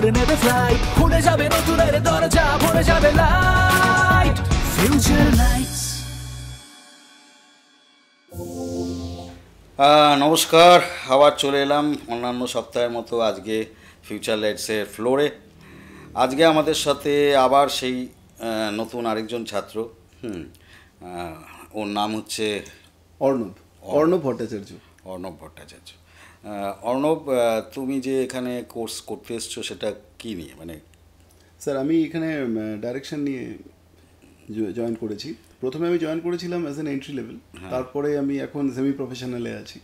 করে নেবে ফ্লাইট, খুলে যাবে নতুনের দরজা, ভরে যাবে লাইট, ফিউচার লাইটস। নমস্কার, আবার চলে এলাম অন্যান্য সপ্তাহের মতো আজকে ফিউচার লাইটসের ফ্লোরে। আজকে আমাদের সাথে আবার সেই নতুন আরেকজন ছাত্র। ওর নাম হচ্ছে অর্ণব ভট্টাচার্য। অর্ণব, তুমি যে এখানে কোর্স করতে এসছো সেটা কি নিয়ে? মানে স্যার, আমি এখানে ডাইরেকশন নিয়ে জয়েন করেছি। প্রথমে আমি জয়েন করেছিলাম অ্যাজ এন এন্ট্রি লেভেল, তারপরে আমি এখন সেমি প্রফেশনালে আছি।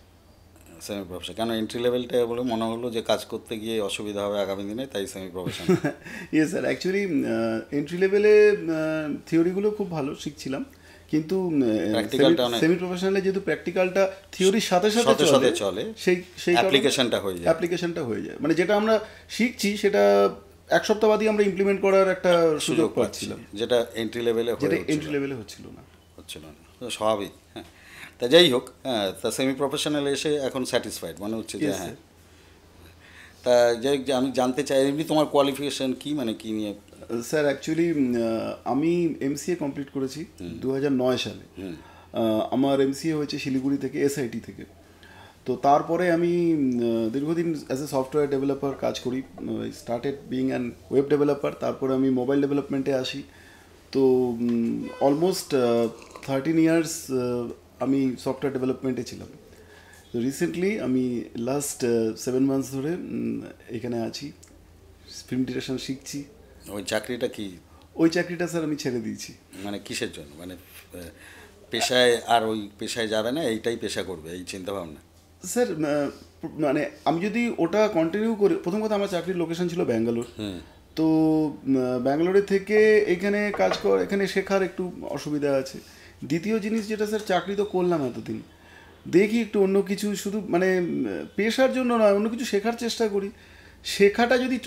সেমি প্রফেশনাল কেন? এন্ট্রি লেভেলটা বলে মনে হলো যে কাজ করতে গিয়ে অসুবিধা হবে আগামী দিনে, তাই সেমি প্রফেশনাল। ইয়ে স্যার, অ্যাকচুয়ালি এন্ট্রি লেভেলে থিওরিগুলো খুব ভালো শিখছিলাম, কিন্তু সেমি প্রফেশনালে যেহেতু প্র্যাকটিক্যালটা থিওরির সাথে সাথে চলে, সেই অ্যাপ্লিকেশনটা হয়ে যায়। মানে যেটা আমরা শিখছি সেটা এক সপ্তাহ বাদই আমরা ইমপ্লিমেন্ট করার একটা সুযোগ পাচ্ছিলাম, যেটা এন্ট্রি লেভেলে হচ্ছিল না। স্বাভাবিক। হ্যাঁ, তা যাই হোক, হ্যাঁ, তা সেমি প্রফেশনাল এসে এখন স্যাটিসফাইড মনে হচ্ছে যে? হ্যাঁ। তা যাই হোক, আমি জানতে চাই এমনি তোমার কোয়ালিফিকেশন কি, মানে কি নিয়ে? স্যার, অ্যাকচুয়ালি আমি এমসিএ কমপ্লিট করেছি 2009 সালে। আমার এমসিএ হয়েছে শিলিগুড়ি থেকে, এসআইটি থেকে। তো তারপরে আমি দীর্ঘদিন অ্যাজ এ সফটওয়্যার ডেভেলপার কাজ করি। Started being an web developer, তারপরে আমি মোবাইল ডেভেলপমেন্টে আসি। তো অলমোস্ট 13 ইয়ার্স আমি সফটওয়্যার ডেভেলপমেন্টে ছিলাম। তো রিসেন্টলি আমি লাস্ট 7 মান্থস ধরে এখানে আছি, ফিল্ম ডিরেকশন শিখছি। ওই চাকরিটা কি? ওই চাকরিটা স্যার আমি ছেড়ে দিয়েছি। মানে কিসের জন্য? মানে পেশায় আর ওই পেশায় যাবে না, এইটাই পেশা করবে, এই চিন্তা ভাবনা? স্যার, মানে আমি যদি ওটা কন্টিনিউ করি, প্রথম কথা আমার চাকরির লোকেশন ছিল ব্যাঙ্গালোর। তো ব্যাঙ্গালোরের থেকে এখানে এখানে শেখার একটু অসুবিধা আছে। দ্বিতীয় জিনিস যেটা স্যার, চাকরি তো করলাম এতদিন, দেখি একটু অন্য কিছু, শুধু মানে পেশার জন্য নয়, অন্য কিছু শেখার চেষ্টা করি। শেখাটা যদি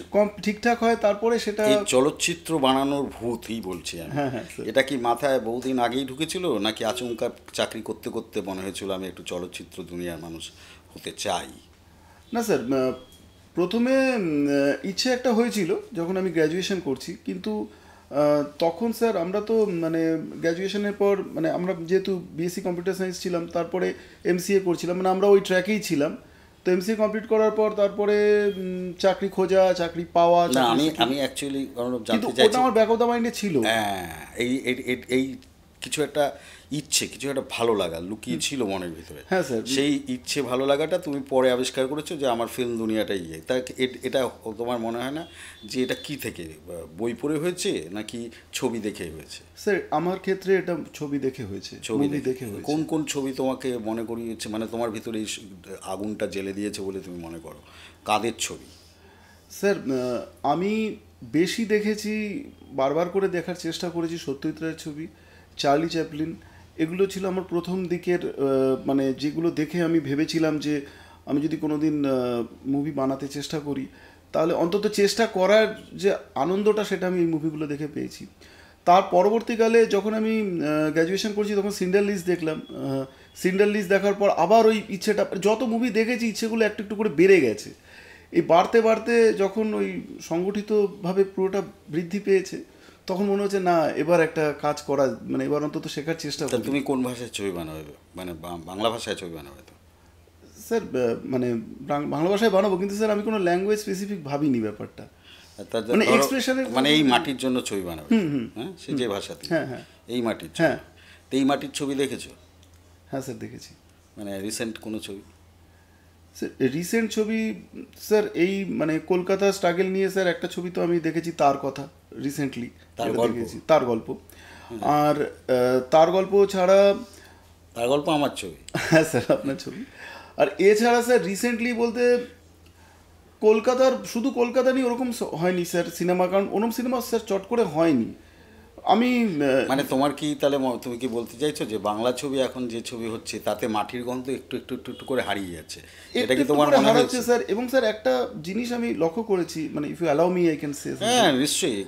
ঠিকঠাক হয় তারপরে সেটা। চলচ্চিত্র বানানোর ভূতই বলছি আমি। হ্যাঁ, এটা কি মাথায় বহুদিন আগেই ঢুকেছিল, নাকি আচমকা চাকরি করতে করতে মনে হয়েছিল আমি একটু চলচ্চিত্র দুনিয়ার মানুষ হতে চাই? না স্যার, প্রথমে ইচ্ছে একটা হয়েছিল যখন আমি গ্র্যাজুয়েশন করছি, কিন্তু তখন স্যার আমরা তো মানে গ্র্যাজুয়েশনের পর মানে আমরা যেহেতু বিএসসি কম্পিউটার সায়েন্স ছিলাম, তারপরে এমসিএ করছিলাম, মানে আমরা ওই ট্র্যাকেই ছিলাম। তো এমসিএ কমপ্লিট করার পর তারপরে চাকরি খোঁজা, চাকরি পাওয়া। না, আমি অ্যাকচুয়ালি জানতে চাইছি, ওটা আমার ব্যাক অফ দ্য মাইন্ডে ছিল। হ্যাঁ, এই কিছু একটা ইচ্ছে, কিছু একটা ভালো লাগা লুকিয়ে ছিল মনের ভিতরে। হ্যাঁ স্যার, সেই ইচ্ছে ভালো লাগাটা তুমি পরে আবিষ্কার করেছো যে আমার ফিল্ম দুনিয়াটাই তা এটা তোমার মনে হয় না যে এটা কি থেকে, বই পড়ে হয়েছে নাকি ছবি দেখে হয়েছে? স্যার, আমার ক্ষেত্রে এটা ছবি দেখে হয়েছে। ছবি দেখে হয়েছে। কোন কোন ছবি তোমাকে মনে করিয়েছে, মানে তোমার ভিতরে এই আগুনটা জ্বেলে দিয়েছে বলে তুমি মনে করো? কাদের ছবি? স্যার, আমি বেশি দেখেছি, বারবার করে দেখার চেষ্টা করেছি সত্যজিৎ রায়ের ছবি, চার্লি চ্যাপলিন। এগুলো ছিল আমার প্রথম দিকের, মানে যেগুলো দেখে আমি ভেবেছিলাম যে আমি যদি কোনো দিন মুভি বানাতে চেষ্টা করি, তাহলে অন্তত চেষ্টা করার যে আনন্দটা সেটা আমি এই মুভিগুলো দেখে পেয়েছি। তার পরবর্তীকালে যখন আমি গ্র্যাজুয়েশন করছি তখন সিন্ডার লিস্ট দেখলাম। সিন্ডার লিস্ট দেখার পর আবার ওই ইচ্ছেটা, যত মুভি দেখেছি ইচ্ছেগুলো একটু একটু করে বেড়ে গেছে। এই বাড়তে বাড়তে যখন ওই সংগঠিতভাবে পুরোটা বৃদ্ধি পেয়েছে, তখন মনে হচ্ছে না, এবার একটা কাজ করা, মানে এবার অন্তত শেখার চেষ্টা করি। তুমি কোন ভাষায় ছবি বানাবে? মানে বাংলা ভাষায় ছবি বানাবে তো? স্যার, মানে বাংলা ভাষায় বানাবো, কিন্তু স্যার আমি কোনো ল্যাঙ্গুয়েজ স্পেসিফিক ভাবিনি ব্যাপারটা। মানে এক্সপ্রেশনের, মানে এই মাটির জন্য ছবি বানাবে। হ্যাঁ, সে যে ভাষাতে। হ্যাঁ হ্যাঁ, এই মাটির। হ্যাঁ, এই মাটির ছবি দেখেছো? হ্যাঁ স্যার, দেখেছি। মানে রিসেন্ট কোনো ছবি? স্যার, রিসেন্ট ছবি স্যার এই মানে কলকাতা স্ট্রাগল নিয়ে স্যার একটা ছবি তো আমি দেখেছি, তার কথা, রিসেন্টলি দেখেছি, তার গল্প। আর তার গল্প ছাড়া, তার গল্প আমার ছবি। হ্যাঁ স্যার, আপনার ছবি। আর এছাড়া স্যার রিসেন্টলি বলতে কলকাতার, শুধু কলকাতা নিয়ে ওরকম হয়নি স্যার সিনেমা, কারণ ওরকম সিনেমা স্যার চট করে হয়নি। আমি মানে তোমার কি তাহলে তুমি কি বলতে চাইছো যে বাংলা ছবি এখন যে ছবি হচ্ছে তাতে মাটির গন্ধ একটু একটু একটু একটু করে হারিয়ে যাচ্ছে? এটা কি তোমার মনে হচ্ছে স্যার? এবং স্যার একটা জিনিস আমি লক্ষ্য করেছি, মানে if you allow me I can say. হ্যাঁ নিশ্চয়ই,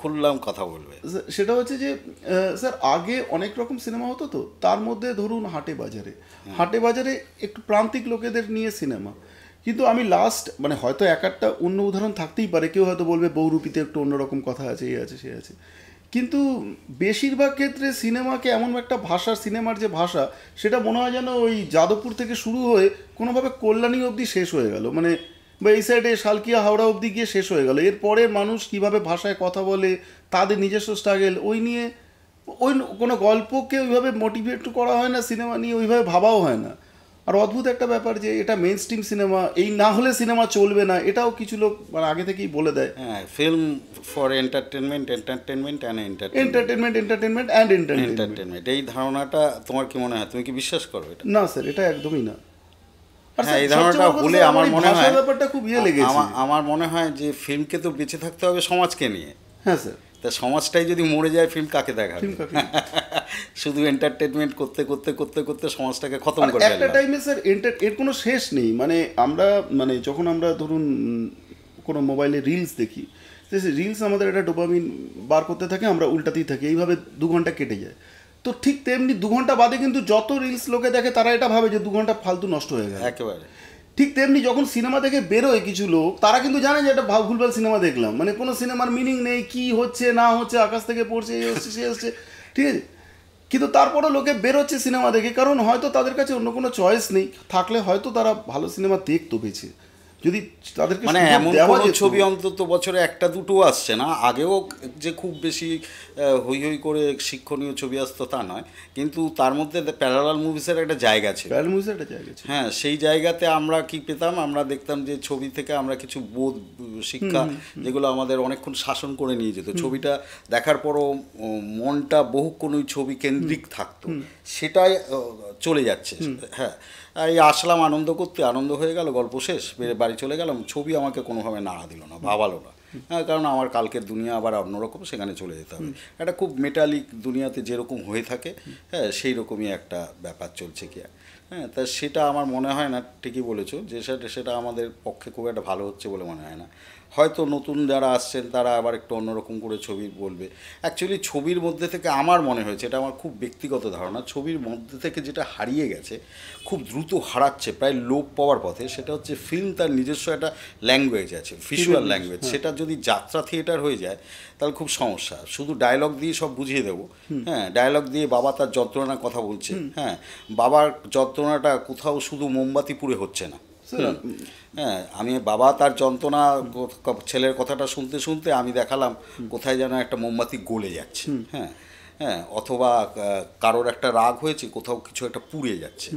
খুললাম কথা বলবে। সেটা হচ্ছে যে স্যার আগে অনেক রকম সিনেমা হতো, তো তার মধ্যে ধরুন হাটে বাজারে একটু প্রান্তিক লোকেদের নিয়ে সিনেমা, কিন্তু আমি লাস্ট মানে হয়তো এক একটা অন্য উদাহরণ থাকতেই পারে, কেউ হয়তো বলবে বহুরূপীতে একটু অন্যরকম কথা আছে, এই আছে সে আছে, কিন্তু বেশিরভাগ ক্ষেত্রে সিনেমাকে এমন একটা ভাষা, সিনেমার যে ভাষা সেটা মনে হয় যেন ওই যাদবপুর থেকে শুরু হয়ে কোনোভাবে কল্যাণী অবধি শেষ হয়ে গেল, মানে বা এই সাইডে শালকিয়া হাওড়া অবধি গিয়ে শেষ হয়ে গেল। এরপরে মানুষ কিভাবে ভাষায় কথা বলে, তাদের নিজস্ব স্ট্রাগল, ওই নিয়ে ওই কোনো গল্পকে ওইভাবে মোটিভেট করা হয় না, সিনেমা নিয়ে ওইভাবে ভাবাও হয় না। আর অদ্ভুত একটা ব্যাপার যে এটা মেইন স্ট্রিম সিনেমা, এই না হলে সিনেমা চলবে না, এটাও কিছু লোক মানে আগে থেকেই বলে দেয়। হ্যাঁ, film for entertainment and entertainment entertainment, এই ধারণাটা তোমার কি মনে হয়? তুমি কি বিশ্বাস করো এটা? না স্যার, এটা একদমই না। হ্যাঁ, এই ধারণাটা বলে আমার মনে হয় ব্যাপারটা খুব লেগেছে। আমার মনে হয় যে ফিল্মকে তো বেঁচে থাকতে হবে সমাজকে নিয়ে। হ্যাঁ স্যার। তা সমাজটাই যদি মরে যায়, ফিল্ম কাকে দেখাবে? শুধু এন্টারটেনমেন্ট করতে করতে করতে করতে সমাজটাকে খতম করে একটা টাইমে স্যার এর কোনো শেষ নেই। মানে আমরা মানে যখন আমরা ধরুন কোনো মোবাইলে রিলস দেখি, রিলস আমাদের একটা ডোপামিন বার করতে থাকে, আমরা উল্টাতেই থাকি, এইভাবে 2 ঘন্টা কেটে যায়। তো ঠিক তেমনি 2 ঘন্টা বাদে কিন্তু যত রিলস লোকে দেখে তারা এটা ভাবে যে 2 ঘন্টা ফালতু নষ্ট হয়ে গেল একেবারে। ঠিক তেমনি যখন সিনেমা দেখে বেরোয় কিছু লোক, তারা কিন্তু জানে যে এটা ভুলভাল সিনেমা দেখলাম, মানে কোনো সিনেমার মিনিং নেই, কি হচ্ছে না হচ্ছে, আকাশ থেকে পড়ছে, এই হচ্ছে সে হচ্ছে, ঠিক আছে, কিন্তু তারপরে লোকে বেরোচ্ছে সিনেমা দেখে, কারণ হয়তো তাদের কাছে অন্য কোনো চয়েস নেই, থাকলে হয়তো তারা ভালো সিনেমা দেখতো বেছে, যদি তাদেরকে মানে এমন কোনো ছবি অন্তত বছরে একটা দুটো আসছে না, আগেও যে খুব বেশি হই হই করে শিক্ষণীয় ছবি আসতো তা নয়, কিন্তু তার মধ্যে প্যারালাল মুভিসের একটা জায়গা ছিল। হ্যাঁ, সেই জায়গাতে আমরা কি পেতাম? আমরা দেখতাম যে ছবি থেকে আমরা কিছু বোধ, শিক্ষা, যেগুলো আমাদের অনেকক্ষণ শাসন করে নিয়ে যেত। ছবিটা দেখার পরও মনটা বহুক্ষণ ওই ছবি কেন্দ্রিক থাকতো, সেটাই চলে যাচ্ছে। হ্যাঁ, এই আসলাম আনন্দ করতে, আনন্দ হয়ে গেল, গল্প শেষ, বাড়ি চলে গেলাম, ছবি আমাকে কোনোভাবে নাড়া দিল না, ভাবালো না। হ্যাঁ, কারণ আমার কালকের দুনিয়া আবার অন্যরকম, সেখানে চলে যেতে হবে। একটা খুব মেটালিক দুনিয়াতে যেরকম হয়ে থাকে, হ্যাঁ, সেই রকমই একটা ব্যাপার চলছে কি। হ্যাঁ, তা সেটা আমার মনে হয় না, ঠিকই বলেছো, যে সেটা আমাদের পক্ষে খুব একটা ভালো হচ্ছে বলে মনে হয় না। হয়তো নতুন যারা আসছেন তারা আবার একটু অন্যরকম করে ছবি বলবে। অ্যাকচুয়ালি ছবির মধ্যে থেকে আমার মনে হয়েছে, এটা আমার খুব ব্যক্তিগত ধারণা, ছবির মধ্যে থেকে যেটা হারিয়ে গেছে, খুব দ্রুত হারাচ্ছে, প্রায় লোপ পাওয়ার পথে, সেটা হচ্ছে ফিল্ম। তার নিজস্ব একটা ল্যাঙ্গুয়েজ আছে, ভিজুয়াল ল্যাঙ্গুয়েজ, সেটা যদি যাত্রা থিয়েটার হয়ে যায় তাহলে খুব সমস্যা। শুধু ডায়লগ দিয়ে সব বুঝিয়ে দেবো, হ্যাঁ, ডায়লগ দিয়ে বাবা তার যন্ত্রণার কথা বলছে, হ্যাঁ, বাবার যন্ত্রণাটা কোথাও শুধু মোমবাতি পুড়ে হচ্ছে না। হ্যাঁ, আমি বাবা তার যন্ত্রণা, ছেলের কথাটা শুনতে শুনতে আমি দেখালাম কোথায় যেন একটা মোমবাতি গলে যাচ্ছে, হ্যাঁ হ্যাঁ, অথবা কারোর একটা রাগ হয়েছে, কোথাও কিছু একটা পুড়ে যাচ্ছে।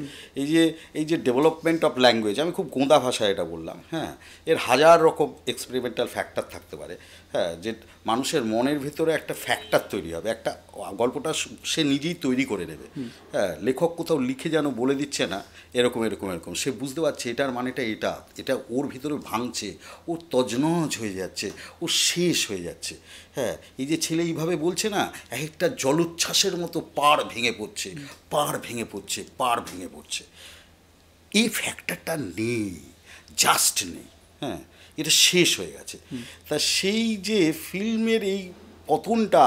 এই যে ডেভেলপমেন্ট অফ ল্যাঙ্গুয়েজ, আমি খুব গোঁদা ভাষায় এটা বললাম, হ্যাঁ, এর হাজার রকম এক্সপেরিমেন্টাল ফ্যাক্টর থাকতে পারে। হ্যাঁ, যে মানুষের মনের ভিতরে একটা ফ্যাক্টর তৈরি হবে, একটা গল্পটা সে নিজেই তৈরি করে নেবে। হ্যাঁ, লেখক কোথাও লিখে যেন বলে দিচ্ছে না এরকম এরকম এরকম, সে বুঝতে পারছে এটার মানেটা এটা ওর ভিতরে ভাঙছে, ও তজনজ হয়ে যাচ্ছে, ও শেষ হয়ে যাচ্ছে। হ্যাঁ, এই যে ছেলে এইভাবে বলছে না, একটা জলোচ্ছ্বাসের মতো পাড় ভেঙে পড়ছে, পাড় ভেঙে পড়ছে, পাড় ভেঙে পড়ছে, এই ফ্যাক্টরটা নেই, জাস্ট নেই। হ্যাঁ, এটা শেষ হয়ে গেছে। তা সেই যে ফিল্মের এই পতনটা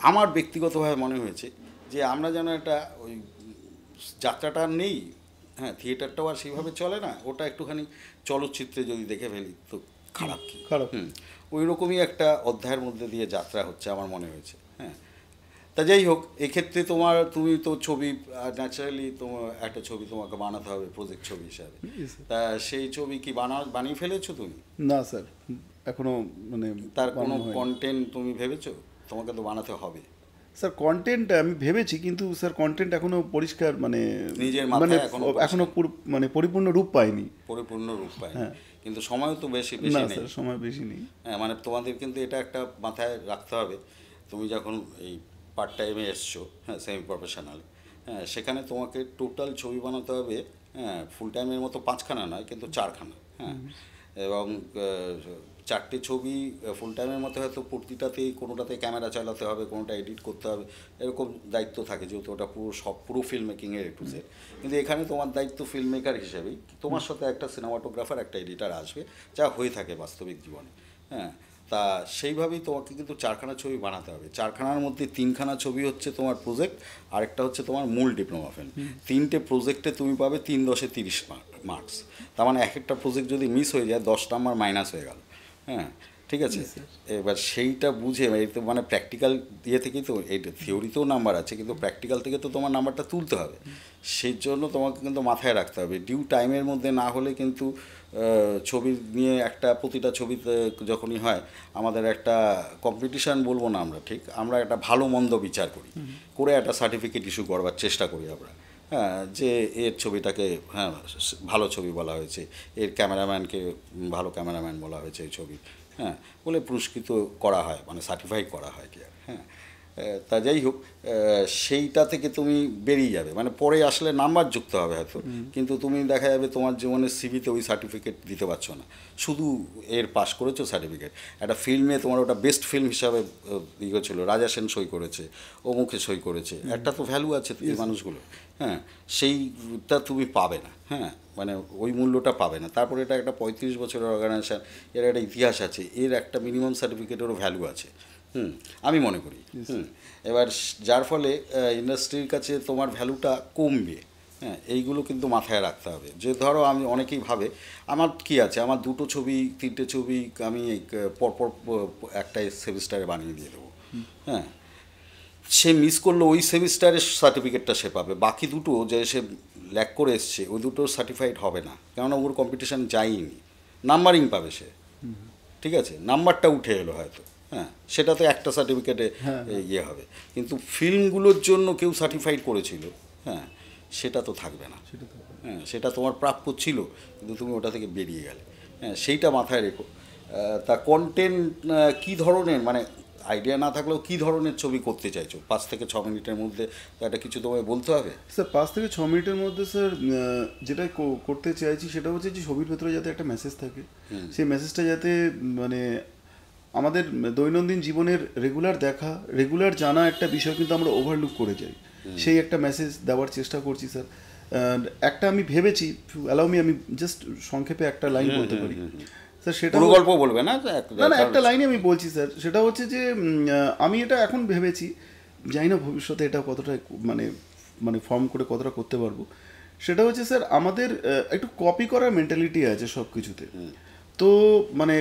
আমার ব্যক্তিগতভাবে মনে হয়েছে যে আমরা যেন একটা ওই যাত্রাটা নেই, হ্যাঁ, থিয়েটারটাও আর সেইভাবে চলে না, ওটা একটুখানি চলচ্চিত্রে যদি দেখে ফেলি তো খারাপ কি খারাপ। ওই রকমই একটা অধ্যায়ের মধ্যে দিয়ে যাত্রা হচ্ছে আমার মনে হয়েছে। হ্যাঁ, তা যাই হোক, এক্ষেত্রে তুমি তো ছবি ন্যাচারালি তোমার একটা ছবি তোমাকে বানাতে হবে প্রজেক্ট ছবি হিসাবে। তা সেই ছবি কি বানিয়ে ফেলেছো তুমি? না স্যার, এখনো মানে তার কোনো কন্টেন্ট তুমি ভেবেছো? তোমাকে তো বানাতে হবে স্যার। কন্টেন্ট আমি ভেবেছি, কিন্তু স্যার কন্টেন্ট এখনো পরিষ্কার মানে নিজের মাথায় এখনো মানে পরিপূর্ণ রূপ পায়নি। হ্যাঁ, কিন্তু সময় তো বেশি নেই স্যার, সময় বেশি নেই। হ্যাঁ, মানে তোমাদের কিন্তু এটা একটা মাথায় রাখতে হবে, তুমি যখন এই পার্ট টাইমে এসছো, হ্যাঁ, সেমি প্রফেশনাল, হ্যাঁ, সেখানে তোমাকে টোটাল ছবি বানাতে হবে, হ্যাঁ, ফুল টাইমের মতো 5খানা নয়, কিন্তু 4খানা। হ্যাঁ, এবং 4টে ছবি ফুল টাইমের মতো হয়তো প্রতিটাতেই কোনোটাতে ক্যামেরা চালাতে হবে, কোনোটা এডিট করতে হবে, এরকম দায়িত্ব থাকে, যেহেতু ওটা পুরো ফিল্ম মেকিংয়ের একটু সেট। কিন্তু এখানে তোমার দায়িত্ব ফিল্ম মেকার হিসেবেই, তোমার সাথে একটা সিনেমাটোগ্রাফার, একটা এডিটার আসবে, যা হয়ে থাকে বাস্তবিক জীবনে। হ্যাঁ, তা সেইভাবেই তোমাকে কিন্তু 4খানা ছবি বানাতে হবে। 4খানার মধ্যে 3খানা ছবি হচ্ছে তোমার প্রজেক্ট, আরেকটা হচ্ছে তোমার মূল ডিপ্লোমা ফিল্ম। 3টে প্রজেক্টে তুমি পাবে 3 × 10 = 30 মার্ক। মার্কস। তার মানে এক একটা প্রজেক্ট যদি মিস হয়ে যায় 10 নাম্বার মাইনাস হয়ে গেল। হ্যাঁ, ঠিক আছে। এবার সেইটা বুঝে তো মানে প্র্যাকটিক্যাল দিয়ে থেকেই তো, এই থিওরিতেও নাম্বার আছে, কিন্তু প্র্যাকটিক্যাল থেকে তো তোমার নাম্বারটা তুলতে হবে। সেই জন্য তোমাকে কিন্তু মাথায় রাখতে হবে ডিউ টাইমের মধ্যে না হলে কিন্তু ছবি নিয়ে একটা প্রতিটা ছবিতে যখনই হয় আমাদের একটা কম্পিটিশান বলবো না আমরা, ঠিক আমরা একটা ভালো মন্দ বিচার করি, করে একটা সার্টিফিকেট ইস্যু করবার চেষ্টা করি আমরা। হ্যাঁ, যে এর ছবিটাকে হ্যাঁ ভালো ছবি বলা হয়েছে, এর ক্যামেরাম্যানকে ভালো ক্যামেরাম্যান বলা হয়েছে এই ছবি, হ্যাঁ বলে পুরস্কৃত করা হয়, মানে সার্টিফাই করা হয় কি আর। হ্যাঁ, তা যাই হোক, সেইটা থেকে তুমি বেরিয়ে যাবে, মানে পরে আসলে নাম্বার যুক্ত হবে হয়তো, কিন্তু তুমি দেখা যাবে তোমার জীবনের সিভিতে ওই সার্টিফিকেট দিতে পারছো না, শুধু এর পাস করেছো সার্টিফিকেট। একটা ফিল্মে তোমার ওটা বেস্ট ফিল্ম হিসাবে ইয়ে ছিল, রাজা সেন সই করেছে, অমুকে সই করেছে, একটা তো ভ্যালু আছে এই মানুষগুলো। হ্যাঁ, সেইটা তুমি পাবে না। হ্যাঁ, মানে ওই মূল্যটা পাবে না। তারপরে এটা একটা 35 বছরের অর্গানাইজেশন, এর একটা ইতিহাস আছে, এর একটা মিনিমাম সার্টিফিকেটেরও ভ্যালু আছে। আমি মনে করি। এবার যার ফলে ইন্ডাস্ট্রির কাছে তোমার ভ্যালুটা কমবে। হ্যাঁ, এইগুলো কিন্তু মাথায় রাখতে হবে। যে ধরো আমি অনেকেই ভাবে আমার কি আছে, আমার 2টো ছবি 3টে ছবি আমি পরপর একটা সেমিস্টারে বানিয়ে দিয়ে দেবো। হ্যাঁ, সে মিস করলো ওই সেমিস্টারের সার্টিফিকেটটা সে পাবে, বাকি দুটো যে সে ল্যাক করে এসছে ওই দুটো সার্টিফাইড হবে না, কেননা ওর কম্পিটিশান যায়নি, নাম্বারিং পাবে সে, ঠিক আছে, নাম্বারটা উঠে এলো হয়তো। হ্যাঁ, সেটা তো একটা সার্টিফিকেটে ইয়ে হবে, কিন্তু ফিল্মগুলোর জন্য কেউ সার্টিফাইড করেছিল, হ্যাঁ সেটা তো থাকবে না। হ্যাঁ, সেটা তোমার প্রাপ্য ছিল, কিন্তু তুমি ওটা থেকে বেরিয়ে গেলে। হ্যাঁ, সেইটা মাথায় রেখো। তা কন্টেন্ট কী ধরনের, মানে আইডিয়া না থাকলেও কী ধরনের ছবি করতে চাইছো? 5 থেকে 6 মিনিটের মধ্যে একটা কিছু তোমায় বলতে হবে। স্যার 5 থেকে 6 মিনিটের মধ্যে স্যার যেটা করতে চাইছি সেটা হচ্ছে যে ছবির ভেতরে যাতে একটা মেসেজ থাকে, সেই মেসেজটা যাতে মানে আমাদের দৈনন্দিন জীবনের রেগুলার দেখা, রেগুলার জানা একটা বিষয় কিন্তু আমরা ওভারলুক করে যাই, সেই একটা মেসেজ দেওয়ার চেষ্টা করছি স্যার। একটা আমি ভেবেছি, অ্যালাউ মি, আমি জাস্ট সংক্ষেপে একটা লাইন বলতে পারি স্যার। সেটা গল্প বলবে না, না একটা লাইনে আমি বলছি স্যার। সেটা হচ্ছে যে আমি এটা এখন ভেবেছি, জানি না ভবিষ্যতে এটা কতটা মানে মানে ফর্ম করে কতটা করতে পারবো। সেটা হচ্ছে স্যার আমাদের একটু কপি করার মেন্টালিটি আছে সব কিছুতে। তো মানে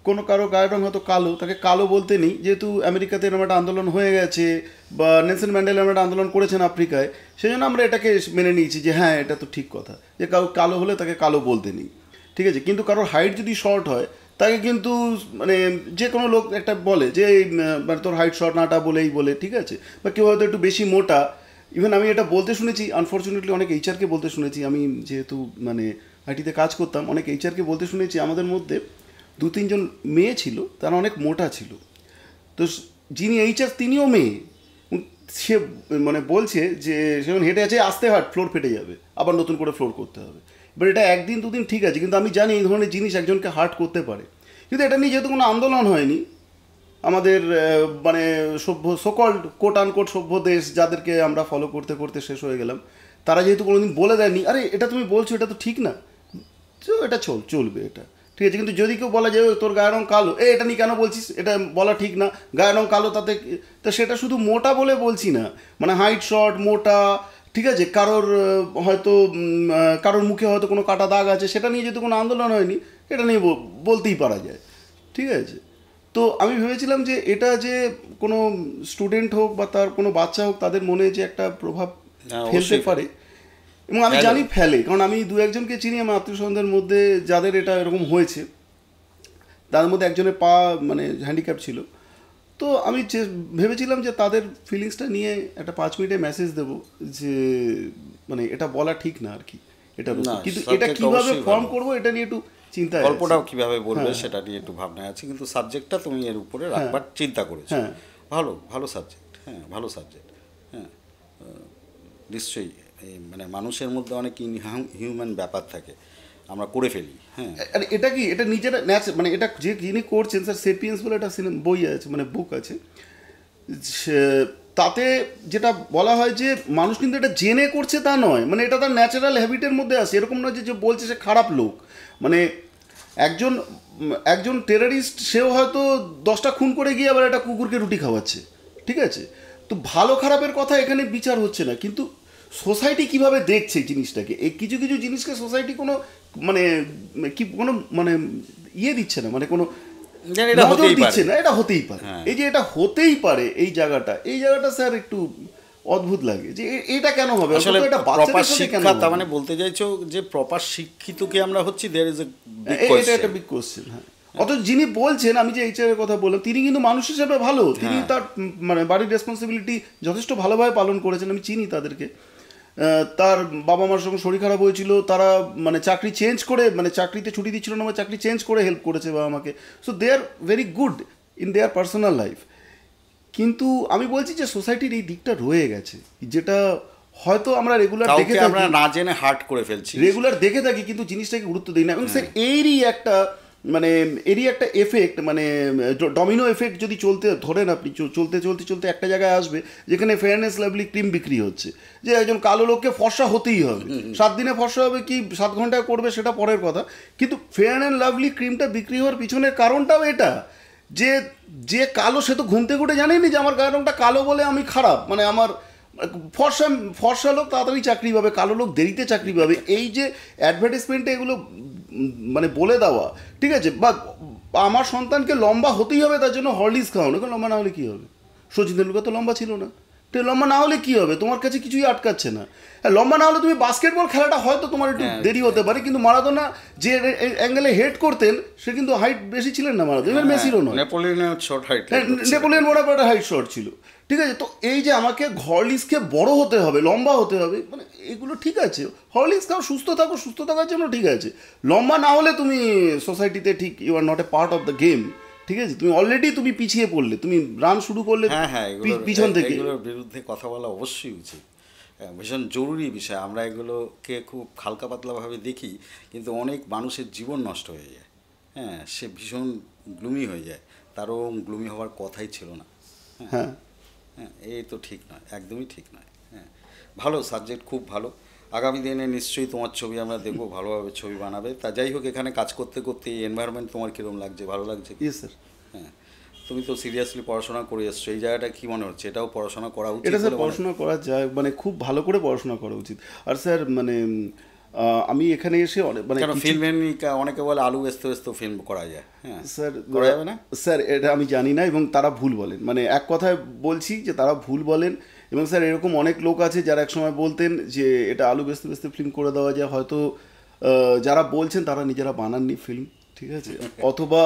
কোনো কারো গায়ের রঙ হয়তো কালো, তাকে কালো বলতে নেই, যেহেতু আমেরিকাতে এরকম একটা আন্দোলন হয়ে গেছে বা নেলসন ম্যান্ডেলা এরকম একটা আন্দোলন করেছেন আফ্রিকায়, সেই জন্য আমরা এটাকে মেনে নিয়েছি যে হ্যাঁ এটা তো ঠিক কথা, যে কালো হলে তাকে কালো বলতে নেই, ঠিক আছে। কিন্তু কারোর হাইট যদি শর্ট হয় তাকে কিন্তু মানে যে কোনো লোক একটা বলে যে মানে তোর হাইট শর্ট নাটা বলেই বলে, ঠিক আছে। বা কেউ হয়তো একটু বেশি মোটা, ইভেন আমি এটা বলতে শুনেছি আনফর্চুনেটলি অনেক এইচআরকে বলতে শুনেছি, আমি যেহেতু মানে আইটিতে কাজ করতাম, অনেক এইচআরকে বলতে শুনেছি আমাদের মধ্যে 2-3 জন মেয়ে ছিল, তারা অনেক মোটা ছিল। তো যিনি এইচআর তিনিও মেয়ে, সে মানে বলছে যে সেমন হেঁটে আছে, আসতে হাট ফ্লোর ফেটে যাবে, আবার নতুন করে ফ্লোর করতে হবে। এবার এটা 1-2 দিন ঠিক আছে, কিন্তু আমি জানি এই ধরনের জিনিস একজনকে হার্ট করতে পারে। কিন্তু এটা নিয়ে যেহেতু কোনো আন্দোলন হয়নি, আমাদের মানে সভ্য সকল্ড কোট আনকোট সভ্য দেশ যাদেরকে আমরা ফলো করতে করতে শেষ হয়ে গেলাম, তারা যেহেতু কোনোদিন বলে দেয়নি আরে এটা তুমি বলছো এটা তো ঠিক না, এটা চলবে এটা, ঠিক আছে। কিন্তু যদি কেউ বলা যায় তোর গায়ের রং কালো, এটা নিয়ে কেন বলছিস, এটা বলা ঠিক না, গায়ের রং কালো তাতে, তো সেটা শুধু মোটা বলে বলছি না, মানে হাইট শর্ট মোটা, ঠিক আছে, কারোর হয়তো কারোর মুখে হয়তো কোনো কাটা দাগ আছে, সেটা নিয়ে যেহেতু কোনো আন্দোলন হয়নি, এটা নিয়ে বলতেই পারা যায়, ঠিক আছে। তো আমি ভেবেছিলাম যে এটা যে কোনো স্টুডেন্ট হোক বা তার কোনো বাচ্চা হোক, তাদের মনে যে একটা প্রভাব ফেলতে পারে, এবং আমি জানি ফেলে, কারণ আমি 2-1জনকে চিনি আমার আত্মীয় স্বজনদের মধ্যে যাদের এটা এরকম হয়েছে, তার মধ্যে একজনের পা মানে হ্যান্ডিক্যাপ ছিল। তো আমি ভেবেছিলাম যে তাদের ফিলিংসটা নিয়ে একটা 5 মিনিটের মেসেজ দেবো যে মানে এটা বলা ঠিক না আর কি, এটা কিন্তু এটা কিভাবে ফর্ম করবো এটা নিয়ে একটু চিন্তা, গল্পটাও কিভাবে বলবে সেটা নিয়ে একটু ভাবনায় আছে, কিন্তু সাবজেক্টটা তুমি এর উপরে রাখবার চিন্তা করেছো। ভালো সাবজেক্ট, হ্যাঁ ভালো সাবজেক্ট। হ্যাঁ, নিশ্চয়ই মানে মানুষের মধ্যে অনেক হিউম্যান ব্যাপার থাকে, আমরা করে ফেলি। হ্যাঁ, এটা কি এটা নিজেরা মানে এটা যে যিনি করছেন স্যার, সেপিয়েন্স বলে একটা বই আছে, মানে বুক আছে, তাতে যেটা বলা হয় যে মানুষ কিন্তু এটা জেনে করছে তা নয়, মানে এটা তার ন্যাচারাল হ্যাবিটের মধ্যে আসে। এরকম নয় যে বলছে সে খারাপ লোক, মানে একজন টেররিস্ট সেও হয়তো 10টা খুন করে গিয়ে আবার একটা কুকুরকে রুটি খাওয়াচ্ছে, ঠিক আছে। তো ভালো খারাপের কথা এখানে বিচার হচ্ছে না, কিন্তু সোসাইটি কিভাবে দেখছে এই জিনিসটাকে, এই কিছু কিছু জিনিসকে সোসাইটি কোনো মানে কি কোনো মানে ইয়ে দিচ্ছে না, মানে কোনো নজর দিচ্ছে না, এটা হতেই পারে। এই যে এটা হতেই পারে এই জায়গাটা স্যার একটু অদ্ভুত লাগে যে এটা কেন হবে আসলে প্রপার শিক্ষা, তার মানে বলতে চাইছো যে প্রপার শিক্ষিত কি আমরা হচ্ছি, দেয়ার ইজ এটা একটা বিগ কোশ্চেন। হ্যাঁ, অথচ যিনি বলছেন, আমি যে এইচআরের কথা বললাম, তিনি কিন্তু মানুষ হিসেবে ভালো, তিনি তার মানে বাড়ির রেসপন্সিবিলিটি যথেষ্ট ভালোভাবে পালন করেছেন, আমি চিনি তাদেরকে। তার বাবা মার সঙ্গে শরীর খারাপ হয়েছিল, তারা মানে চাকরি চেঞ্জ করে, মানে চাকরিতে ছুটি দিচ্ছিল না, চাকরি চেঞ্জ করে হেল্প করেছে বাবা মাকে। So they are very good in their personal life. কিন্তু আমি বলছি যে সোসাইটির এই দিকটা রয়ে গেছে, যেটা হয়তো আমরা রেগুলার দেখে থাকি, আমরা না জেনে হার্ট করে ফেলছি, রেগুলার দেখে থাকি কিন্তু জিনিসটাকে গুরুত্ব দিই না। এবং স্যার এরই একটা এফেক্ট, মানে ডমিনো এফেক্ট যদি ধরেন আপনি, চলতে একটা জায়গায় আসবে যেখানে ফেয়ারনেস লাভলি ক্রিম বিক্রি হচ্ছে, যে একজন কালো লোককে ফর্সা হতেই হবে, 7 দিনে ফর্সা হবে কি 7 ঘন্টায় করবে সেটা পরের কথা, কিন্তু ফেয়ার অ্যান্ড লাভলি ক্রিমটা বিক্রি হওয়ার পিছনের কারণটাও এটা যে কালো সে তো ঘুম থেকে উঠে জানেনি যে আমার গায়ের রঙটা কালো বলে আমি খারাপ, মানে আমার ফর্সা লোক তাড়াতাড়ি চাকরি পাবে, কালো লোক দেরিতে চাকরি পাবে। এই যে অ্যাডভার্টাইজমেন্টে এগুলো মানে বলে দেওয়া, ঠিক আছে, বা আমার সন্তানকে লম্বা হতেই হবে তার জন্য হরলিক্স খাওয়ানো, লম্বা না হলে কী হবে? সচিন তেন্ডুলকর তো লম্বা ছিল না, লম্বা না হলে কী হবে? তোমার কাছে কিছুই আটকাচ্ছে না। হ্যাঁ, লম্বা না হলে তুমি বাস্কেটবল খেলাটা হয়তো তোমার একটু দেরি হতে পারে, কিন্তু মারাদোনা যে অ্যাঙ্গেলে হেড করতেন সে কিন্তু হাইট বেশি ছিলেন না, মারাদোনা মেসিরও নয়, নেপোলিয়ন বোনাপার্ট হাইট শর্ট ছিল, ঠিক আছে। তো এই যে আমাকে হরলিক্সকে বড় হতে হবে, লম্বা হতে হবে, মানে এগুলো ঠিক আছে, হরলিক্স খাও, সুস্থ থাকার জন্য ঠিক আছে। লম্বা না হলে তুমি সোসাইটিতে ঠিক you are not a part of the game, ঠিক আছে, তুমি অলরেডি তুমি পিছিয়ে পড়লে, তুমি রান শুরু করলে পিছন থেকে। এগুলোর বিরুদ্ধে কথা বলা অবশ্যই উচিত, ভীষণ জরুরি বিষয়। আমরা এগুলোকে খুব হালকা পাতলাভাবে দেখি, কিন্তু অনেক মানুষের জীবন নষ্ট হয়ে যায়। হ্যাঁ, সে ভীষণ গ্লুমি হয়ে যায়, তারও গ্লুমি হওয়ার কথাই ছিল না। হ্যাঁ হ্যাঁ, এই তো ঠিক নয়, একদমই ঠিক নয়। হ্যাঁ, ভালো সাবজেক্ট, খুব ভালো। আগামী দিনে নিশ্চয়ই তোমার ছবি আমরা দেখবো, ভালোভাবে ছবি বানাবে। তা যাই হোক, এখানে কাজ করতে করতে এই এনভায়রনমেন্ট তোমার কীরকম লাগছে? ভালো লাগছে? স্যার, হ্যাঁ, তুমি তো সিরিয়াসলি পড়াশোনা করে এসছো, এই জায়গাটা কী মনে হচ্ছে? এটাও পড়াশোনা করা উচিত? এটা স্যার পড়াশোনা করা যায়, মানে খুব ভালো করে পড়াশোনা করা উচিত। আর স্যার মানে আমি এখানে এসে মানে ফিল্মের অনেকে বলে আলু বেচতে বেচতে ফিল্ম করা যায়। হ্যাঁ স্যার, করা যাবে না স্যার, এটা আমি জানি না, এবং তারা ভুল বলেন, মানে এক কথায় বলছি যে তারা ভুল বলেন। এবং স্যার এরকম অনেক লোক আছে যারা একসময় বলতেন যে এটা আলু বেচতে বেচতে ফিল্ম করে দেওয়া যায়, হয়তো যারা বলছেন তারা নিজেরা বানাননি ফিল্ম, ঠিক আছে, অথবা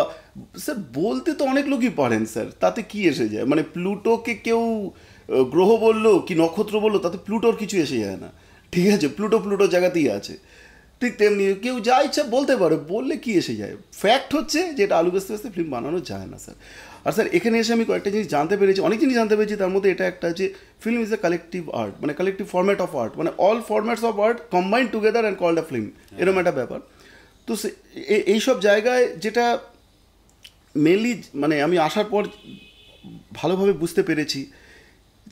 স্যার বলতে তো অনেক লোকই পারেন স্যার, তাতে কি এসে যায়? মানে প্লুটোকে কেউ গ্রহ বললো কি নক্ষত্র বললো, তাতে প্লুটোর কিছু এসে যায় না, ঠিক আছে, প্লুটো জায়গাতেই আছে। ঠিক তেমনি কেউ যা ইচ্ছা বলতে পারে, বললে কি এসে যায়? ফ্যাক্ট হচ্ছে যে এটা আলু বেচতে বেচতে ফিল্ম বানানো যায় না স্যার। আর স্যার এখানে এসে আমি কয়েকটা জিনিস জানতে পেরেছি, অনেক জিনিস জানতে পেরেছি, তার মধ্যে এটা একটা যে film is a collective art, মানে কালেকটিভ ফরম্যাট অফ আর্ট, মানে all formats of art combined together and called a film, এরকম একটা ব্যাপার। তো এইসব জায়গায় যেটা মেনলি মানে আমি আসার পর ভালোভাবে বুঝতে পেরেছি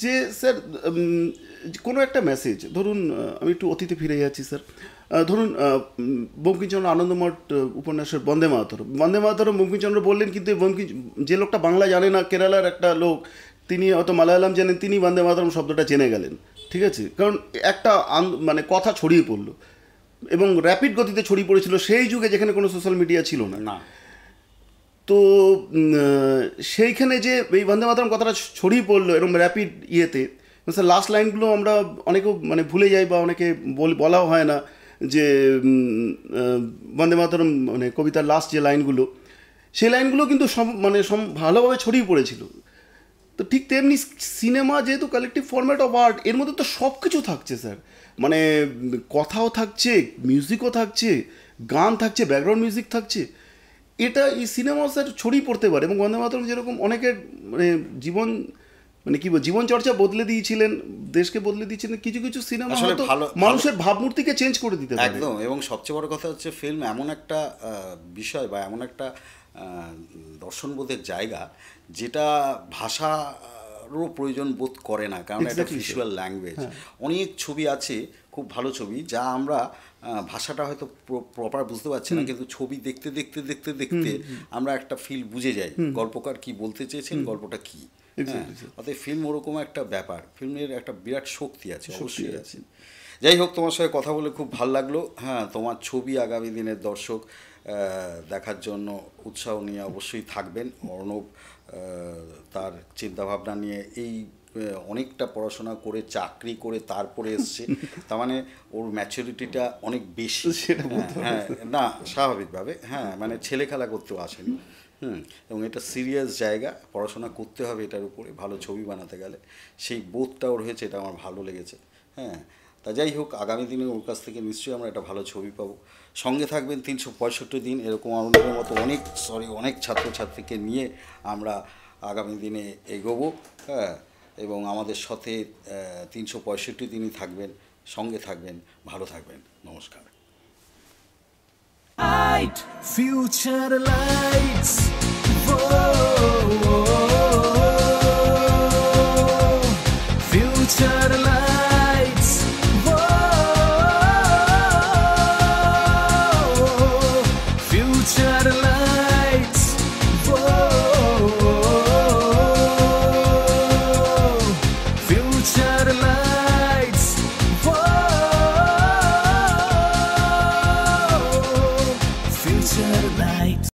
যে স্যার কোনো একটা মেসেজ, ধরুন আমি একটু অতীতে ফিরে যাচ্ছি স্যার, ধরুন বঙ্কিমচন্দ্র আনন্দমঠ উপন্যাসের বন্দে মাতরম বঙ্কিমচন্দ্র বললেন, কিন্তু যে লোকটা বাংলা জানে না, কেরালার একটা লোক, তিনি হয়তো মালায়ালাম জানেন, তিনি বন্দে মাতরম শব্দটা জেনে গেলেন, ঠিক আছে, কারণ একটা মানে কথা ছড়িয়ে পড়লো এবং র্যাপিড গতিতে ছড়িয়ে পড়েছিল সেই যুগে যেখানে কোনো সোশ্যাল মিডিয়া ছিল না। তো সেইখানে যে এই বন্দে মাতরম কথাটা ছড়িয়ে পড়লো এরকম র্যাপিড ইয়েতে, স্যার লাস্ট লাইনগুলো আমরা অনেকেও মানে ভুলে যাই, বা অনেকে বলাও হয় না যে বন্দে মাতরম মানে কবিতার লাস্ট যে লাইনগুলো, সেই লাইনগুলো কিন্তু ভালোভাবে ছড়িয়ে পড়েছিল। তো ঠিক তেমনি সিনেমা যেহেতু কালেকটিভ ফরম্যাট অফ আর্ট, এর মধ্যে তো সব কিছু থাকছে স্যার, মানে কথাও থাকছে, মিউজিকও থাকছে, গান থাকছে, ব্যাকগ্রাউন্ড মিউজিক থাকছে, এটা এই সিনেমা স্যার ছড়িয়ে পড়তে পারে। এবং বন্দে মাতরম যেরকম অনেকের মানে জীবন চর্চা বদলে দিয়েছিলেন, দেশকে বদলে দিয়েছিলেন, কিছু কিছু সিনেমা হয়তো মানুষের ভাবমূর্তিকে চেঞ্জ করে দিতে পারে একদম। এবং সবচেয়ে বড় কথা হচ্ছে ফিল্ম এমন একটা বিষয় বা এমন একটা দর্শনবোধের জায়গা যেটা ভাষারও প্রয়োজন বোধ করে না, কারণ এটা ভিজুয়াল ল্যাঙ্গুয়েজ। অনেক ছবি আছে, খুব ভালো ছবি, যা আমরা ভাষাটা হয়তো প্রপার বুঝতে পারছি না, কিন্তু ছবি দেখতে দেখতে দেখতে দেখতে আমরা একটা ফিল বুঝে যাই, গল্পকার কি বলতে চেয়েছেন, গল্পটা কী। অতএব ফিল্ম ওরকম একটা ব্যাপার, ফিল্মের একটা বিরাট শক্তি আছে, অবশ্যই আছে। যাই হোক, তোমার সঙ্গে কথা বলে খুব ভালো লাগলো। হ্যাঁ, তোমার ছবি আগামী দিনের দর্শক দেখার জন্য উৎসাহ নিয়ে অবশ্যই থাকবেন। অর্ণব তার চিন্তাভাবনা নিয়ে এই অনেকটা পড়াশোনা করে চাকরি করে তারপরে এসছে, তার মানে ওর ম্যাচুরিটিটা অনেক বেশি। হ্যাঁ, না স্বাভাবিকভাবে, হ্যাঁ, মানে ছেলে খেলা করতেও আসেনি। এবং এটা সিরিয়াস জায়গা, পড়াশোনা করতে হবে এটার উপরে, ভালো ছবি বানাতে গেলে সেই বোধটা ওর হয়েছে, এটা আমার ভালো লেগেছে। হ্যাঁ, তা যাই হোক, আগামী দিনে ওর কাছ থেকে নিশ্চয়ই আমরা একটা ভালো ছবি পাবো। সঙ্গে থাকবেন 365 দিন, এরকম অরুণের মতো অনেক ছাত্রছাত্রীকে নিয়ে আমরা আগামী দিনে এগোবো। হ্যাঁ, এবং আমাদের সাথে 365 দিনই থাকবেন, সঙ্গে থাকবেন, ভালো থাকবেন। নমস্কার। Light, future lights. Future lights.